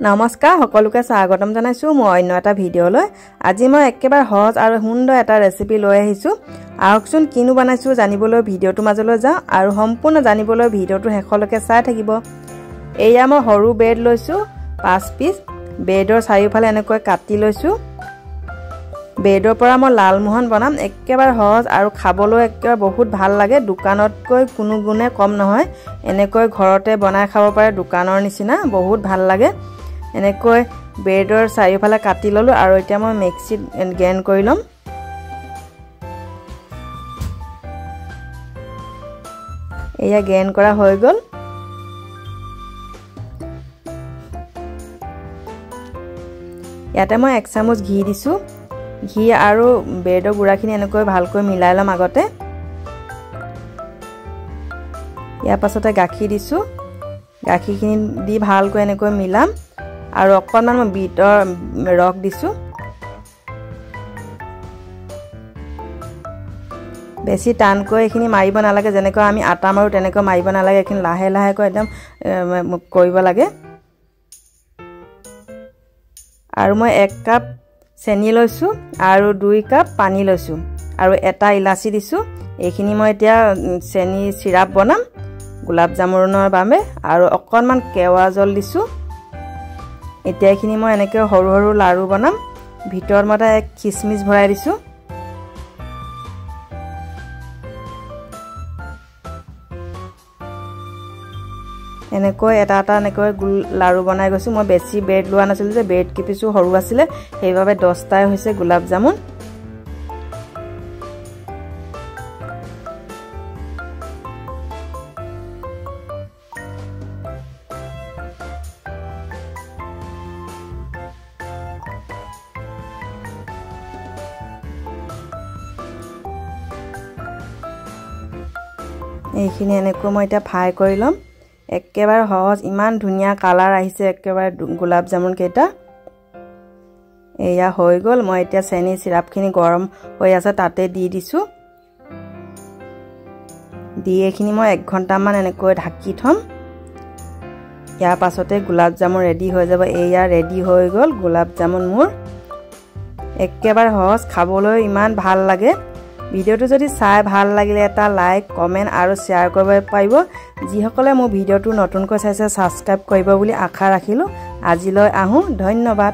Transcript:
নমস্কাৰ সকলোকে স্বাগতম জনাইছো মই অন্য এটা ভিডিঅলৈ। আজি মই একেবাৰে সহজ আৰু সুন্দৰ এটা ৰেচিপি লৈ আহিছো। আহকচোন কিনো বনাইছো জানিবলৈ ভিডিঅ'টো মাজলৈ যাও আৰু সম্পূৰ্ণ জানিবলৈ ভিডিঅ'টো শেষলৈকে চাই থাকিব। এয়া মই সৰু ব্ৰেড লৈছো 5 পিস। ব্ৰেডৰ চাৰিওফালে এনেকৈ কাটি লৈছো। ব্ৰেডৰ পৰা মই লালমোহন বনাম। একেবাৰে সহজ আৰু খাবলৈ একেবাৰে বহুত ভাল লাগে। দোকানতকৈ কোনো গুণে কম নহয়। এনেকৈ ঘৰতে বনাই খাব পাৰে দোকানৰ নিচিনা বহুত ভাল লাগে। এনেকৈ ব্ৰেডৰ চাৰিওফালে কাটি ললো আৰু এতিয়া মই মিক্সিত গ্ৰাইণ্ড কৰি লম। এয়া গ্ৰাইণ্ড কৰা হৈ গল। ইয়াতে মই 1 চামুচ ঘি দিছো। ঘি আৰু ব্ৰেডৰ গুড়াখিনি এনেকৈ ভালকৈ মিলাই লম আগতে। ইয়াৰ পাছতে গাখীৰ দিছো। গাখীৰখিনি দি ভালকৈ এনেকৈ মিলাম আৰু অকণমান মই বিটৰ ৰস দিছো। বেছি টানকৈ এইখিনি মাৰিব নালাগে, যেনেকৈ আমি আটা মাৰো তেনেকৈ মাৰিব নালাগে। এইখিনি লাহে লাহেকৈ একদম কৰিব লাগে। আৰু মই 1 কাপ চেনি লৈছো আৰু 2 কাপ পানী লৈছো আৰু এটা ইলাচি দিছো। এইখিনি মই এতিয়া চেনি চিৰাপ বনাম গোলাপ জামুনৰ বাবে আৰু অকণমান কেওয়া জল দিছো। এতিয়া এইখিনি মই এনেকৈ সৰু সৰু লাৰু বনাম। ভিতৰত মই এক খিচমিচ ভৰাই দিছো। এনেকৈ এটা এটা এনেকৈ লাৰু বনাই গৈছো। মই বেছি ব্ৰেড লোৱা নাছিল যে ব্ৰেড কিপিছো সৰু আছিলে, সেইবাবে 10টাই হৈছে গোলাপ জামুন। এইখিনি এনেকৈ মই এতিয়া ফ্ৰাই কৰি লম। একেবাৰে সহজ, ইমান ধুনীয়া কালাৰ আহিছে একেবাৰে গোলাপ জামুন কেইটা। এয়া হৈ গল। মই এতিয়া চেনি চিৰাপখিনি গৰম হৈ আছে তাতে দি দিছো। দি এইখিনি মই 1 ঘণ্টামান এনেকৈ ঢাকি থম। ইয়াৰ পাছতে গোলাপ জামুন ৰেডি হৈ যাব। এয়া ৰেডি হৈ গল গোলাপ জামুন মোৰ। একেবাৰে সহজ, খাবলৈ ইমান ভাল লাগে। ভিডিঅ'টো যদি চাই ভাল লাগিলে এটা লাইক কমেন্ট আৰু শ্বেয়াৰ কৰিব পাৰিব। যিসকলে মোৰ ভিডিঅ'টো নতুনকৈ চাইছে সাবস্ক্ৰাইব কৰিব বুলি আশা ৰাখিলো। আজিলৈ আহো, ধন্যবাদ।